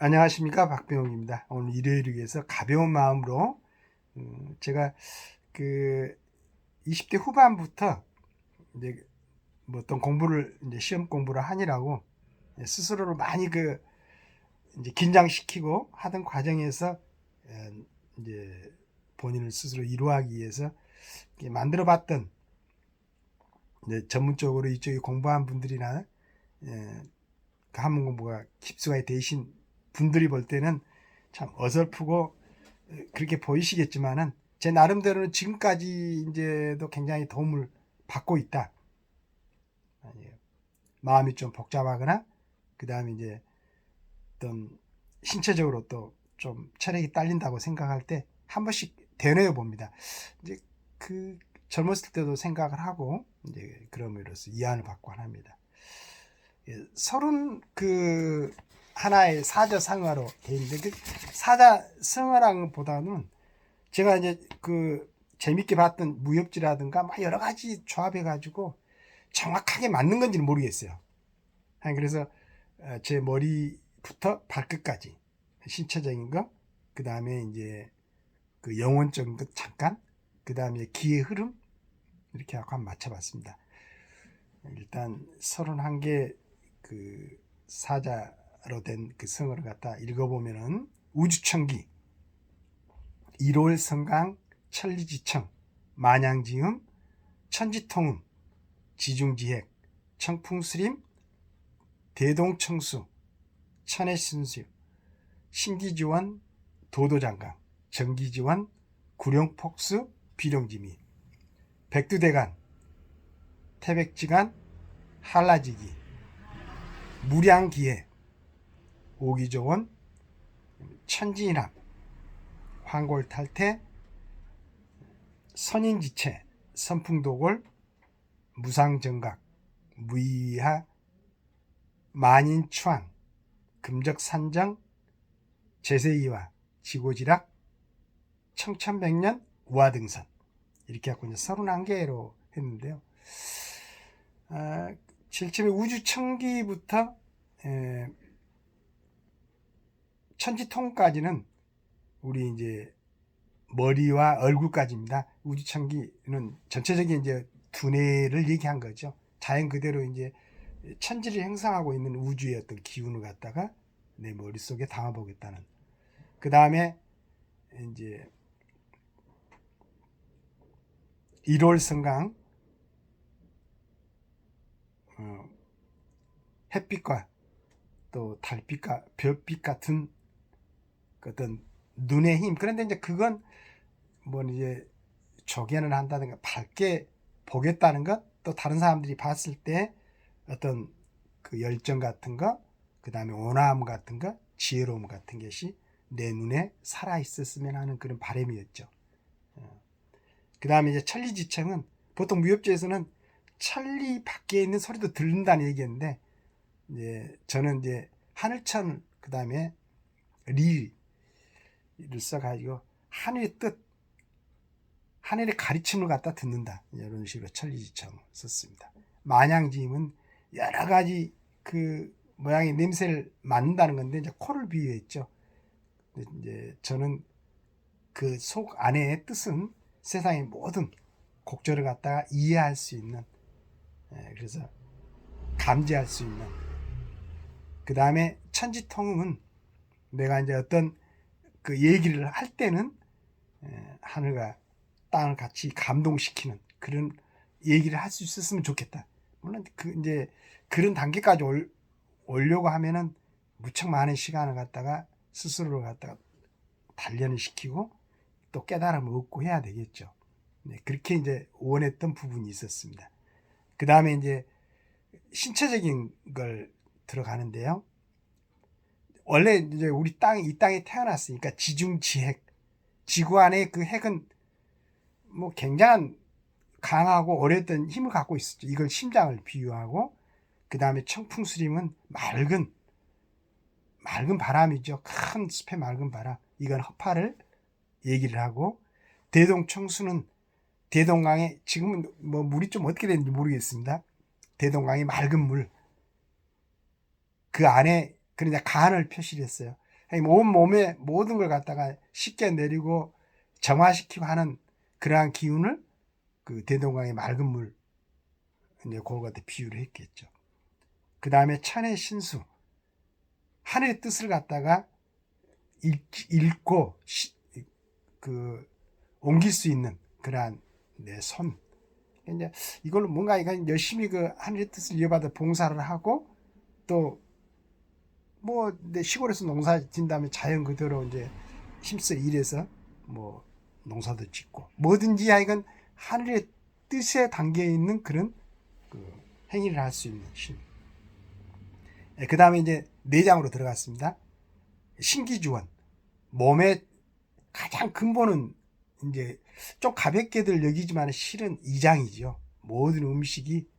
안녕하십니까, 박병욱입니다. 오늘 일요일을 위해서 가벼운 마음으로 제가 그 20대 후반부터 이제 뭐 어떤 공부를 이제 시험 공부를 하느라고 스스로를 많이 이제 긴장시키고 하던 과정에서 이제 본인을 스스로 이루하기 위해서 만들어봤던 이제 전문적으로 이쪽에 공부한 분들이나 그 한문 공부가 깁스가 되신 분들이 볼 때는 참 어설프고 그렇게 보이시겠지만은 제 나름대로는 지금까지 이제도 굉장히 도움을 받고 있다. 마음이 좀 복잡하거나 그 다음에 이제 어떤 신체적으로 또 좀 체력이 딸린다고 생각할 때 한 번씩 되뇌어 봅니다. 이제 그 젊었을 때도 생각을 하고 이제 그럼으로써 이안을 받고 합니다. 서른 하나의 사자성어로 돼 있는데 그 사자성어랑보다는 제가 이제 재밌게 봤던 무협지라든가 막 여러 가지 조합해 가지고 정확하게 맞는 건지는 모르겠어요. 그래서 제 머리부터 발끝까지 신체적인 거, 그 다음에 이제 그 영혼적인 것 잠깐, 그 다음에 기의 흐름 이렇게 하고 한번 맞춰봤습니다. 일단 31개 사자로 된 그 성어를 갖다 읽어보면은 우주천기, 일월성강, 천리지청, 만양지음, 천지통음, 지중지핵, 청풍수림, 대동청수, 천해신수, 신기지원, 도도장강, 정기지원, 구룡폭수, 비룡지미, 백두대간, 태백지간, 한라지기, 무량기해, 오기조원, 천지인함, 황골탈태, 선인지체, 선풍도골, 무상정각, 무의하, 만인추앙, 금적산정, 제세이와, 지고지락, 청천백년, 우화등선 이렇게 갖고 이제 31개로 했는데요. 제일 처음에 우주천기부터 천지통까지는 우리 이제 머리와 얼굴까지입니다. 우주천기는 전체적인 이제 두뇌를 얘기한 거죠. 자연 그대로 이제 천지를 형성하고 있는 우주의 어떤 기운을 갖다가 내 머릿속에 담아보겠다는. 그 다음에 이제 1월 성강, 햇빛과 또 달빛과 별빛 같은 어떤 눈의 힘. 그런데 이제 그건 뭐 이제 조견을 한다든가 밝게 보겠다는 것, 또 다른 사람들이 봤을 때 어떤 그 열정 같은 거, 그 다음에 온화함 같은 거, 지혜로움 같은 것이 내 눈에 살아 있었으면 하는 그런 바람이었죠. 그 다음에 이제 천리지청은 보통 무협지에서는 천리 밖에 있는 소리도 들린다는 얘기였는데, 이제 저는 이제 하늘천, 그 다음에 리를 써가지고 하늘의 뜻, 하늘의 가르침을 갖다 듣는다, 이런 식으로 천리지청을 썼습니다. 만양지임은 여러 가지 그 모양의 냄새를 맡는다는 건데 이제 코를 비유했죠. 이제 저는 그 속 안의 뜻은 세상의 모든 곡절을 갖다가 이해할 수 있는, 그래서 감지할 수 있는. 그 다음에 천지통은 내가 이제 어떤 그 얘기를 할 때는 하늘과 땅을 같이 감동시키는 그런 얘기를 할 수 있었으면 좋겠다. 물론 이제 그런 단계까지 오려고 하면은 무척 많은 시간을 갖다가 스스로를 갖다가 단련을 시키고 또 깨달음을 얻고 해야 되겠죠. 네, 그렇게 이제 원했던 부분이 있었습니다. 그 다음에 이제 신체적인 걸 들어가는데요. 원래 이제 우리 이 땅에 태어났으니까 지중지핵, 지구 안에 그 핵은 뭐 굉장한 강하고 오래된 힘을 갖고 있었죠. 이걸 심장을 비유하고, 그 다음에 청풍수림은 맑은 바람이죠. 큰 숲의 맑은 바람. 이건 허파를 얘기를 하고, 대동청수는 대동강에, 지금은 뭐 물이 좀 어떻게 되는지 모르겠습니다. 대동강의 맑은 물, 그 안에 그냥 간을 표시를 했어요. 온 몸에 모든 걸 갖다가 쉽게 내리고 정화시키고 하는 그러한 기운을 그 대동강의 맑은 물 이제 그걸 갖다 비유를 했겠죠. 그 다음에 천의 신수, 하늘의 뜻을 갖다가 읽고 그 옮길 수 있는 그러한 내 손. 이제 이걸로 뭔가 열심히 그 하늘의 뜻을 이어받아 봉사를 하고 또 뭐 내 시골에서 농사 짓는다면 자연 그대로 이제 힘써 일해서 뭐 농사도 짓고 뭐든지 이건 하늘의 뜻에 담겨 있는 그런 그 행위를 할 수 있는 신. 그 다음에 이제 내장으로 들어갔습니다. 신기주원. 몸의 가장 근본은 이제 좀 가볍게들 여기지만 실은 이장이죠. 모든 음식이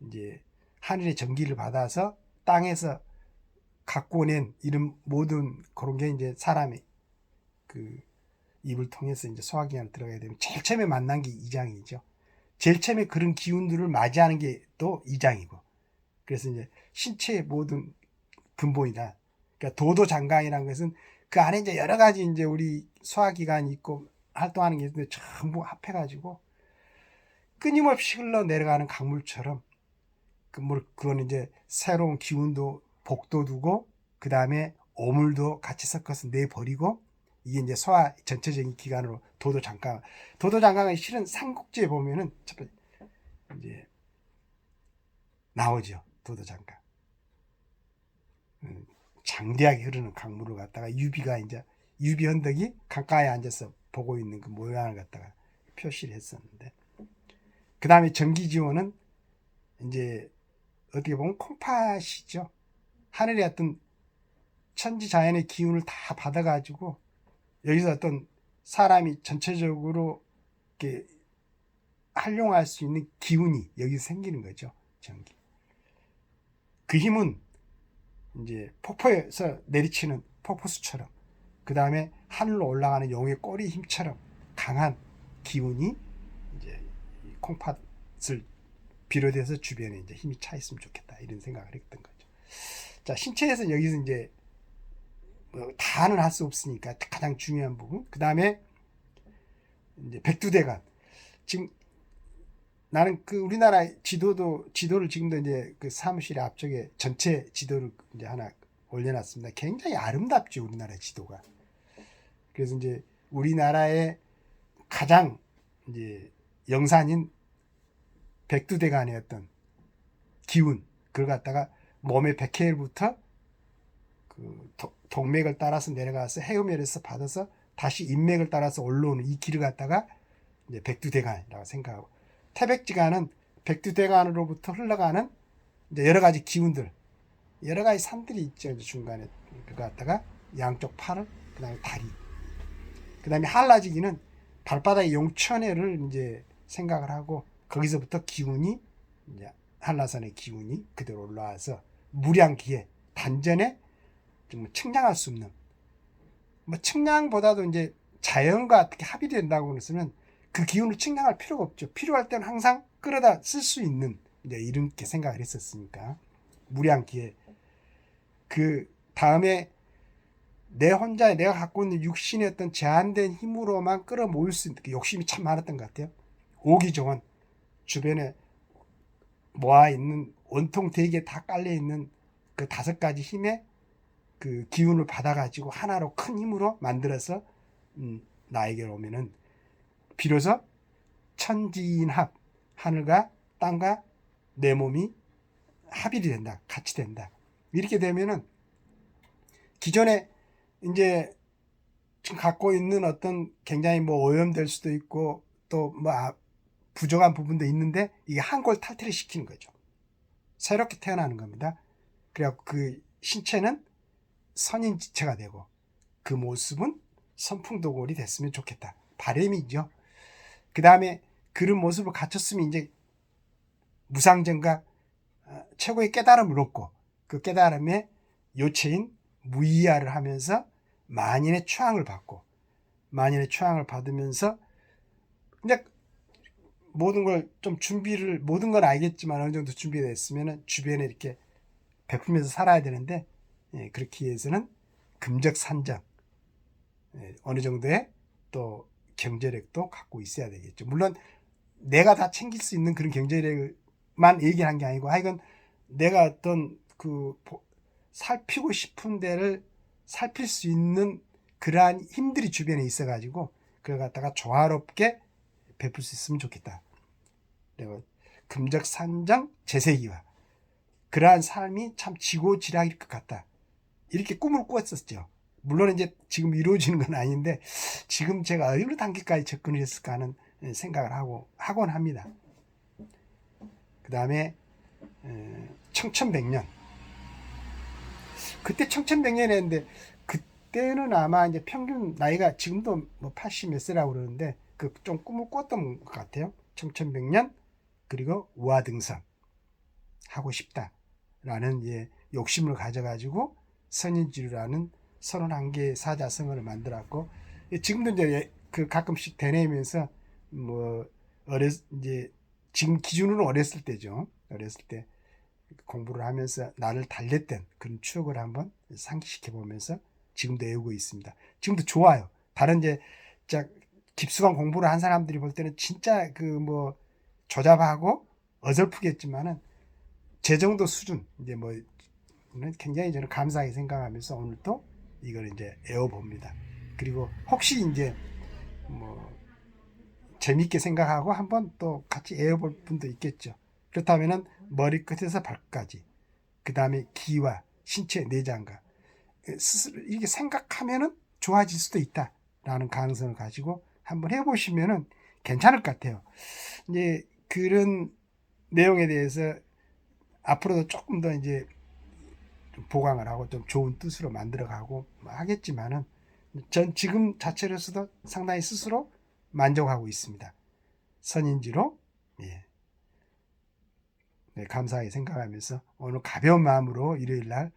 이제 하늘의 전기를 받아서 땅에서 갖고 낸 이런 모든 그런 게 이제 사람의 그 입을 통해서 이제 소화기관에 들어가야 되면 제일 처음에 만난 게 이장이죠. 제일 처음에 그런 기운들을 맞이하는 게 또 이장이고. 그래서 이제 신체의 모든 근본이다. 그러니까 도도장강이라는 것은 그 안에 이제 여러 가지 이제 우리 소화기관이 있고 활동하는 게 있는데 전부 합해가지고 끊임없이 흘러내려가는 강물처럼 그건 이제 새로운 기운도 복도두고 그 다음에 오물도 같이 섞어서 내버리고 이게 이제 소화 전체적인 기관으로 도도장강. 도도장강은 실은 삼국지에 보면은 첫 번째 이제 나오죠. 도도장강. 장대하게 흐르는 강물을 갖다가 유비 언덕이 강가에 앉아서 보고 있는 그 모양을 갖다가 표시를 했었는데 그 다음에 전기지원은 이제 어떻게 보면 콩팥이죠. 하늘의 어떤 천지자연의 기운을 다 받아가지고 여기서 어떤 사람이 전체적으로 이렇게 활용할 수 있는 기운이 여기서 생기는 거죠. 전기. 그 힘은 이제 폭포에서 내리치는 폭포수처럼 그 다음에 하늘로 올라가는 용의 꼬리 힘처럼 강한 기운이 이제 콩팥을 비롯해서 주변에 이제 힘이 차 있으면 좋겠다 이런 생각을 했던 거죠. 자, 신체에서 여기서 이제 뭐 다는 할 수 없으니까 가장 중요한 부분. 그 다음에 이제 백두대간. 지금 나는 그 우리나라 지도를 지금도 이제 그 사무실에 앞쪽에 전체 지도를 이제 하나 올려놨습니다. 굉장히 아름답죠, 우리나라 지도가. 그래서 이제 우리나라의 가장 이제 영산인 백두대간의 어떤 기운, 그걸 갖다가 몸의 백회일부터 그 동맥을 따라서 내려가서 해음열에서 받아서 다시 인맥을 따라서 올라오는 이 길을 갖다가 이제 백두대간이라고 생각하고 태백지간은 백두대간으로부터 흘러가는 이제 여러 가지 기운들, 여러 가지 산들이 있죠. 이제 중간에 그거 갖다가 양쪽 팔을, 그 다음에 다리, 그 다음에 한라지기는 발바닥의 용천회를 이제 생각을 하고 거기서부터 기운이 이제 한라산의 기운이 그대로 올라와서 무량기에 단전에 좀 측량할 수 없는 뭐 측량보다도 이제 자연과 어떻게 합이 된다고 했으면 그 기운을 측량할 필요가 없죠. 필요할 때는 항상 끌어다 쓸 수 있는 이제 이렇게 생각을 했었으니까 무량기에 그 다음에 내 혼자 내가 갖고 있는 육신의 어떤 제한된 힘으로만 끌어모을 수 있는 그 욕심이 참 많았던 것 같아요. 오기정원 주변에 모아 있는 온통 대기에 다 깔려 있는 그 5가지 힘의 그 기운을 받아가지고 하나로 큰 힘으로 만들어서 나에게 오면은 비로소 천지인합, 하늘과 땅과 내 몸이 합일이 된다, 같이 된다. 이렇게 되면은 기존에 이제 지금 갖고 있는 어떤 굉장히 뭐 오염될 수도 있고 또 뭐 부족한 부분도 있는데 이게 한골 탈퇴를 시키는 거죠. 새롭게 태어나는 겁니다. 그래갖고 그 신체는 선인지체가 되고 그 모습은 선풍도골이 됐으면 좋겠다. 바람이죠. 그 다음에 그런 모습을 갖췄으면 이제 무상정각 최고의 깨달음을 얻고 그 깨달음의 요체인 무이야를 하면서 만인의 추앙을 받고 만인의 추앙을 받으면서 이제 모든 걸 좀 모든 건 알겠지만 어느 정도 준비됐으면 주변에 이렇게 베풀면서 살아야 되는데 그렇게 위해서는 금적 산적, 어느 정도의 또 경제력도 갖고 있어야 되겠죠. 물론 내가 다 챙길 수 있는 그런 경제력만 얘기한 게 아니고 하여간 내가 어떤 살피고 싶은 데를 살필 수 있는 그러한 힘들이 주변에 있어가지고 그걸 갖다가 조화롭게 베풀 수 있으면 좋겠다. 그리고 금적산정 재세기화, 그러한 삶이 참 지고지락일 것 같다. 이렇게 꿈을 꾸었었죠. 물론 이제 지금 이루어지는 건 아닌데 지금 제가 어느 단계까지 접근을 했을까 하는 생각을 하곤 합니다. 그 다음에 청천백년, 그때 청천백년 했는데 그때는 아마 이제 평균 나이가 지금도 뭐 80 몇 세라고 그러는데 그 좀 꿈을 꿨던 것 같아요. 청천백년, 그리고 우화등성 하고 싶다라는 욕심을 가져가지고 선인지루라는 31개의 사자성어를 만들었고, 지금도 이제 그 가끔씩 되뇌면서 뭐 이제 지금 기준으로 어렸을 때죠. 어렸을 때 공부를 하면서 나를 달랬던 그런 추억을 한번 상기시켜 보면서 지금도 외우고 있습니다. 지금도 좋아요. 다른 이제 깊숙한 공부를 한 사람들이 볼 때는 진짜 조잡하고 어설프겠지만은 제 정도 수준 이제 굉장히 저는 감사하게 생각하면서 오늘도 이걸 이제 외워봅니다. 그리고 혹시 이제 재밌게 생각하고 한번 또 같이 외워볼 분도 있겠죠. 그렇다면은 머리끝에서 발끝까지, 그 다음에 기와 신체 내장과 스스로 이렇게 생각하면은 좋아질 수도 있다라는 가능성을 가지고 한번 해보시면은 괜찮을 것 같아요. 이제 그런 내용에 대해서 앞으로도 조금 더 이제 보강을 하고 좀 좋은 뜻으로 만들어가고 하겠지만은 전 지금 자체로서도 상당히 스스로 만족하고 있습니다. 선인지로 감사하게 생각하면서 오늘 가벼운 마음으로 일요일 날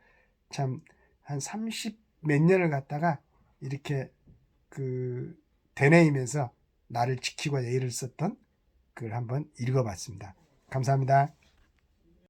참 한 30 몇 년을 갖다가 이렇게 되뇌이면서 나를 지키고 애를 썼던 그걸 한번 읽어봤습니다. 감사합니다.